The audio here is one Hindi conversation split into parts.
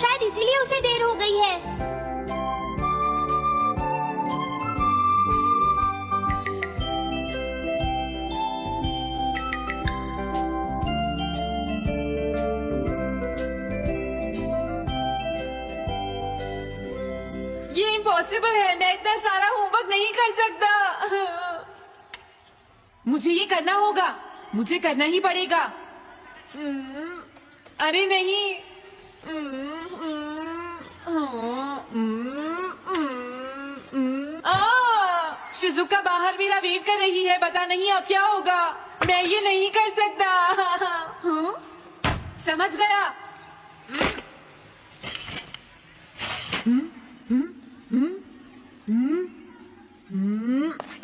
शायद इसीलिए उसे देर हो गई है। ये इम्पॉसिबल है, मैं इतना सारा होमवर्क नहीं कर सकता। मुझे ये करना होगा, मुझे करना ही पड़ेगा। अरे नहीं। शिजुका बाहर मेरा वेट कर रही है, पता नहीं अब क्या होगा। मैं ये नहीं कर सकता। समझ गया।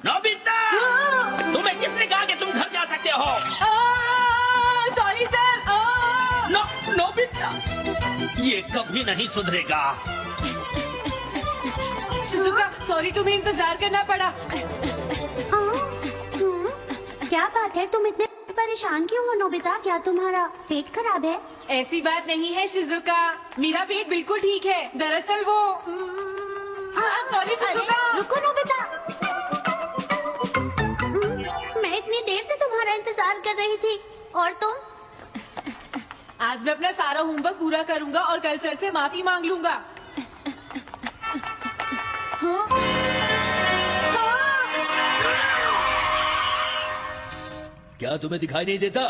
नोबिता, तुम्हें किसने कहा कि तुम घर जा सकते हो? Sorry sir. नोबिता, ये कभी नहीं सुधरेगा। शिजुका सॉरी, तुम्हें इंतजार करना पड़ा। क्या बात है, तुम इतने परेशान क्यों हो नोबिता? क्या तुम्हारा पेट खराब है? ऐसी बात नहीं है शिजुका, मेरा पेट बिल्कुल ठीक है। दरअसल वो सॉरी शिजुका। रुको नोबिता, मैं इतनी देर से तुम्हारा इंतजार कर रही थी और तुम? आज मैं अपना सारा होमवर्क पूरा करूंगा और कल सर से माफी मांग लूंगा। हाँ? हाँ? क्या तुम्हें दिखाई नहीं देता?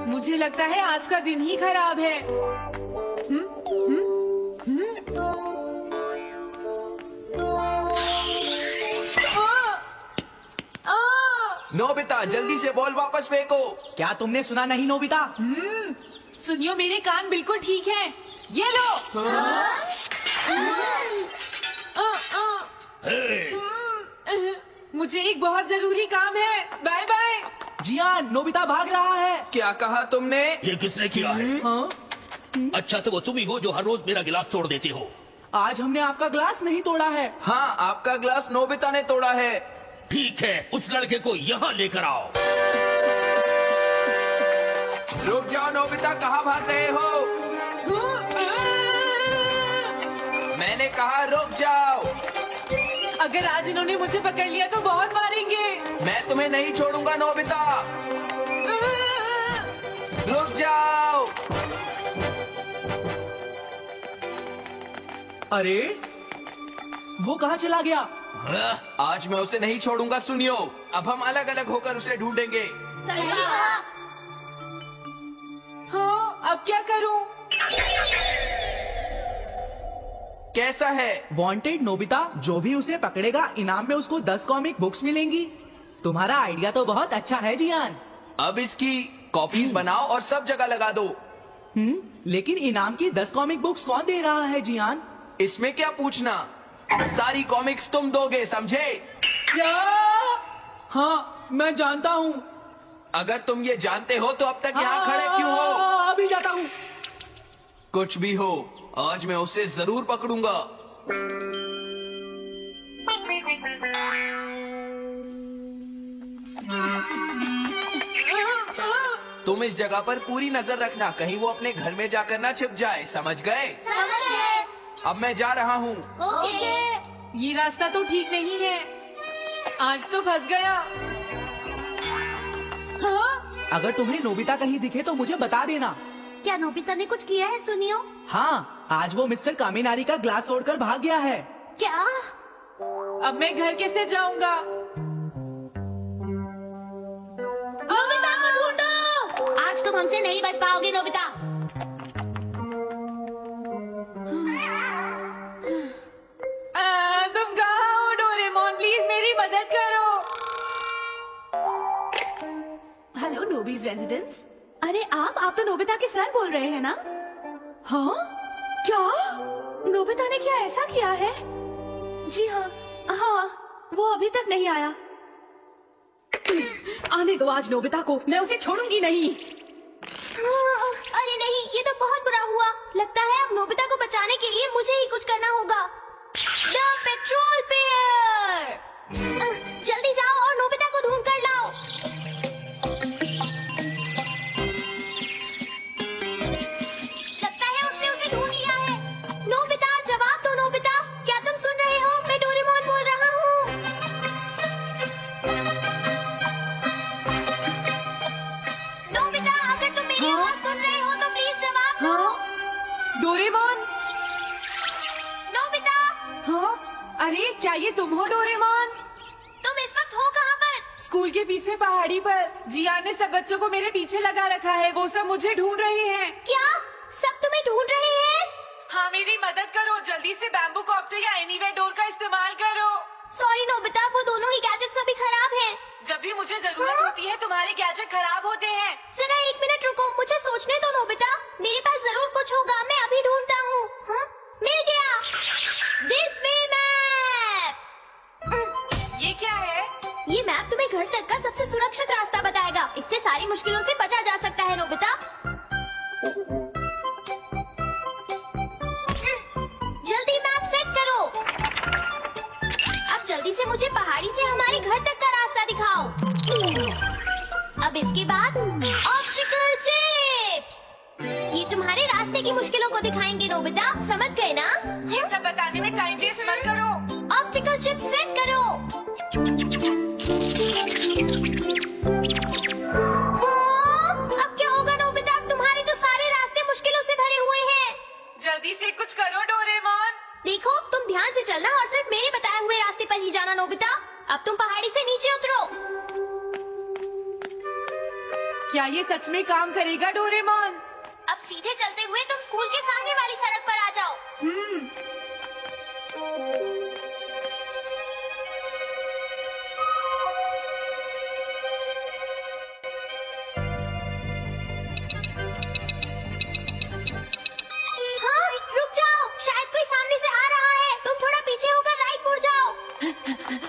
मुझे लगता है आज का दिन ही खराब है। नोबिता जल्दी से बॉल वापस फेंको। क्या तुमने सुना नहीं नोबिता? सुनियो, मेरे कान बिल्कुल ठीक हैं। ये लो। मुझे एक बहुत जरूरी काम है। Bye bye. जी हाँ, नोबिता भाग रहा है। क्या कहा तुमने? ये किसने किया है? अच्छा तो वो तुम ही हो जो हर रोज मेरा गिलास तोड़ देती हो। आज हमने आपका ग्लास नहीं तोड़ा है। हाँ, आपका ग्लास नोबिता ने तोड़ा है। ठीक है, उस लड़के को यहाँ लेकर आओ। रुक जाओ नोबिता, कहाँ भाग रहे हो? मैंने कहा रुक जाओ। अगर आज इन्होंने मुझे पकड़ लिया तो बहुत मारेंगे। मैं तुम्हें नहीं छोड़ूंगा नोबिता। रुक जाओ। अरे वो कहाँ चला गया? आज मैं उसे नहीं छोड़ूंगा। सुनियो, अब हम अलग अलग होकर उसे ढूंढेंगे। सही कहा। हाँ, अब क्या करूं? कैसा है? वांटेड नोबिता, जो भी उसे पकड़ेगा इनाम में उसको 10 कॉमिक बुक्स मिलेंगी। तुम्हारा आइडिया तो बहुत अच्छा है जियान। अब इसकी कॉपीज बनाओ और सब जगह लगा दो। लेकिन इनाम की 10 कॉमिक बुक्स कौन दे रहा है जियान? इसमें क्या पूछना, सारी कॉमिक्स तुम दोगे, समझे? क्या? हाँ, मैं जानता हूँ। अगर तुम ये जानते हो तो अब तक यहाँ खड़े क्यों हो? अभी जाता हूँ। कुछ भी हो, आज मैं उसे जरूर पकड़ूंगा। तुम इस जगह पर पूरी नजर रखना, कहीं वो अपने घर में जाकर ना छिप जाए, समझ गए? समझ गए। अब मैं जा रहा हूँ। ओके। ये रास्ता तो ठीक नहीं है, आज तो फंस गया। हाँ? अगर तुम्हें नोबिता कहीं दिखे तो मुझे बता देना। क्या नोबिता ने कुछ किया है सुनियो? हाँ, आज वो मिस्टर कामिनारी का ग्लास तोड़कर भाग गया है। क्या? अब मैं घर कैसे जाऊंगा? नोबिता को ढूंढो। आज तुम हमसे नहीं बच पाओगे नोबिता। तुम कहाँ हो डोरेमोन? प्लीज मेरी मदद करो। Hello Nobi's residence. अरे आप तो नोबिता के सर बोल रहे हैं ना? हाँ? क्या? नोबिता ने क्या ऐसा किया है? जी हाँ, हाँ, वो अभी तक नहीं आया। आने दो आज नोबिता को, मैं उसे छोड़ूंगी नहीं। अरे नहीं, ये तो बहुत बुरा हुआ। लगता है अब नोबिता को बचाने के लिए मुझे ही कुछ करना होगा। द पेट्रोल पेयर, जल्दी जाओ और नोबिता को ढूंढ कर लाओ। लगता है उसने उसे ढूंढ लिया है। नोबिता, जवाब दो नोबिता, क्या तुम सुन रहे हो? मैं डोरेमोन बोल रहा हूँ। नोबिता, अगर तुम मेरी आवाज सुन रहे हो तो प्लीज जवाब दो। डोरेमोन। नोबिता, हाँ, अरे क्या ये तुम हो डोरेमोन? तुम इस वक्त हो कहाँ पर? स्कूल के पीछे पहाड़ी पर जियान ने सब बच्चों को मेरे पीछे लगा रखा है। वो सब मुझे ढूंढ रहे हैं। क्या सब तुम्हें ढूंढ रहे हैं? हाँ, मेरी मदद करो। जल्दी से बैम्बू कॉप्टर या एनीवेयर डोर का इस्तेमाल करो। सॉरी नोबिता, वो दोनों ही गैजेट्स अभी खराब हैं। जब भी मुझे जरूरत होती है तुम्हारे गैजेट खराब होते हैं। जरा एक मिनट रुको, मुझे सोचने दो नोबिता। मेरे पास जरूर कुछ होगा, मैं अभी ढूंढता हूँ। हाँ, मिल गया। This way map. ये क्या है? ये मैप तुम्हें घर तक का सबसे सुरक्षित रास्ता बताएगा। इससे सारी मुश्किलों से बचा जा सकता है नोबिता। जल्दी मैप सेट करो। अब जल्दी से मुझे पहाड़ी से हमारे घर तक का रास्ता दिखाओ। अब इसके बाद ऑब्स्टिकल चिप्स। ये तुम्हारे रास्ते की मुश्किलों को दिखाएंगे नोबिता, समझ गए ना? ये सब बताने में टाइम वेस्ट मत करो। ऑब्स्टिकल चिप्स सेट करो। अब क्या होगा नोबिता? तुम्हारे तो सारे रास्ते मुश्किलों से भरे हुए हैं। जल्दी से कुछ करो डोरेमोन। देखो, तुम ध्यान से चलना और सिर्फ मेरे बताए हुए रास्ते पर ही जाना नोबिता। अब तुम पहाड़ी से नीचे उतरो। क्या ये सच में काम करेगा डोरेमोन? अब सीधे चलते हुए तुम स्कूल के सामने वाली सड़क पर आ जाओ। हाँ, रुक जाओ, शायद कोई सामने से आ रहा है। तुम थोड़ा पीछे होकर राइट मुड़ जाओ।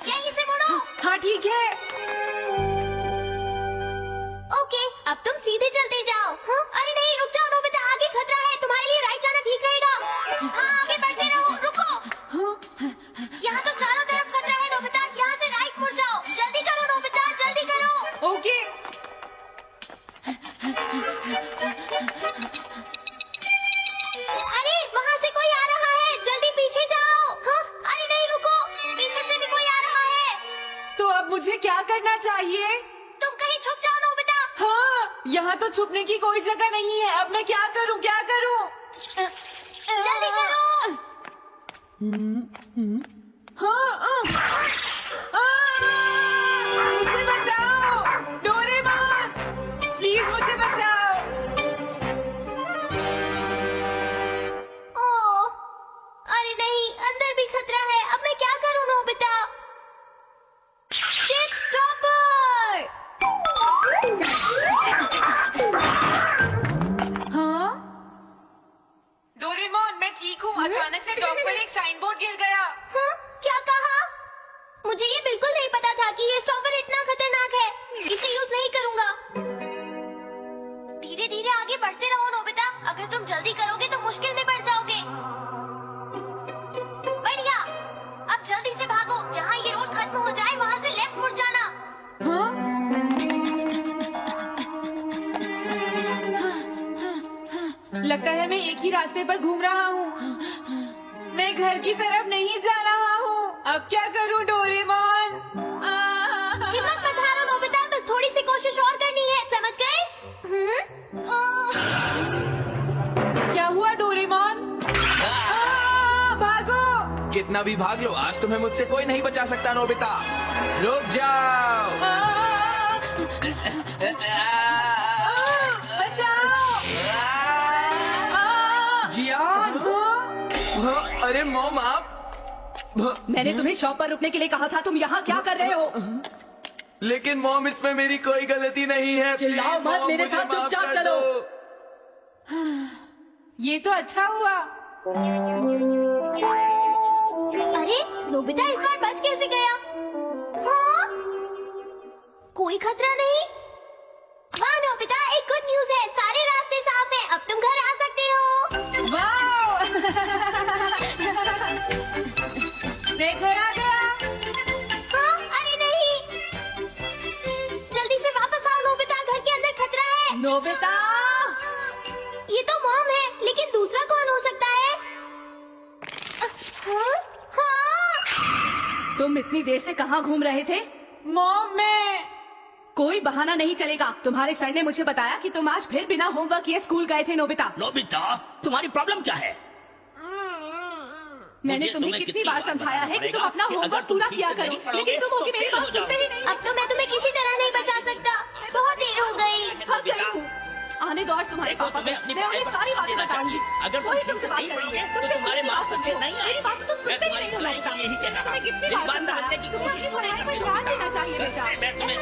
यहीं से मुड़ो। हाँ ठीक है। ओके, अब तुम सीधे चलते जाओ। हाँ? अरे नहीं, रुक जाओ नोबिता, आगे खतरा है। तुम्हारे लिए राइट जाना ठीक रहेगा। हाँ, आगे बढ़ते रहो। रुको, यहाँ तो चारों तरफ खतरा है नोबिता। यहाँ से राइट मुड़ जाओ। जल्दी करो नोबिता, जल्दी करो। ओके। अरे वहाँ से कोई आ रहा है, जल्दी पीछे जाओ। हाँ? अरे नहीं, रुको, पीछे से भी कोई आ रहा है। तो अब मुझे क्या करना चाहिए? तुम कहीं छुप जाओ नोबिता। हाँ, यहाँ तो छुपने की कोई जगह नहीं है। अब मैं क्या करूँ, क्या करूँ? जल्दी करो। हाँ, मुझे बचाओ डोरेमोन, प्लीज मुझे बचाओ। ओह, अरे नहीं, अंदर भी खतरा है। अब मैं क्या करूँ नोबिता? Chip stopper. हाँ? डोरेमोन, मैं ठीक हूँ। अचानक से डॉक पर एक साइन बोर्ड गिर गया। हाँ? क्या कहा? मुझे ये बिल्कुल नहीं पता था कि ये स्टॉपर इतना खतरनाक है। इसे यूज नहीं करूँगा। धीरे धीरे आगे बढ़ते रहो नोबिता। अगर तुम जल्दी करोगे तो मुश्किल में पड़ जाओगे। बढ़िया, अब जल्दी से भागो। जहाँ ये रोड खत्म हो जाए वहाँ से लेफ्ट मुड़ जाना। हाँ? लगता है मैं एक ही रास्ते पर घूम रहा हूँ। मैं घर की तरफ नहीं जा रहा हूँ। अब क्या करूँ डोरेमोन? हिम्मत मत हारो नोबिता, बस थोड़ी सी कोशिश और करनी है, समझ गए? क्या हुआ डोरेमोन? भागो। कितना भी भाग लो, आज तुम्हें मुझसे कोई नहीं बचा सकता नोबिता। रुक जाओ। बचाओ। जियान। अरे मॉम, आप मैंने तुम्हें शॉप पर रुकने के लिए कहा था। तुम यहाँ क्या कर रहे हो? लेकिन मॉम, इसमें मेरी कोई गलती नहीं है। चिल्लाओ मत, मेरे साथ चुपचाप चलो। ये तो अच्छा हुआ। अरे नोबिता इस बार बच कैसे गया? हाँ? कोई खतरा नहीं। वाह नोबिता, एक गुड न्यूज है, सारे रास्ते साफ हैं। अब तुम घर आ सकते मैं घर आ गया। हाँ, अरे नहीं, जल्दी से वापस आओ नोबिता, घर के अंदर खतरा है। नोबिता, ये तो मॉम है, लेकिन दूसरा कौन हो सकता है? हाँ? हाँ? तुम इतनी देर से कहाँ घूम रहे थे? मॉम मैं। कोई बहाना नहीं चलेगा। तुम्हारे सर ने मुझे बताया कि तुम आज फिर बिना होमवर्क किए स्कूल गए थे नोबिता। नोबिता, तुम्हारी प्रॉब्लम क्या है? मैंने मुझे तुम्हें कितनी बार समझाया है कि तुम अपना होमवर्क पूरा किया करो, लेकिन तुम होगी मेरी बात सुनते ही नहीं। अब तो मैं तुम्हें किसी तरह नहीं बचा सकता, बहुत देर हो गई। थक गई हूँ। आने दो आज तुम्हारे पापा को, मैं उन्हें सारी बातें बताऊंगी। अगर वही तुमसे बात करेंगे, तुमसे तुम्हारे पूरी मार्क्स बात अच्छे समझो। नहीं आए। मेरी बात तो तुम सुनते ही नहीं हो। यही कह रहा तुम्हें कितनी मेरी बार बात समझाया समझने की तुम्हें कोशिश अपनी पढ़ाई पर ध्यान देना चाहिए बेटा। मैं तुम्हें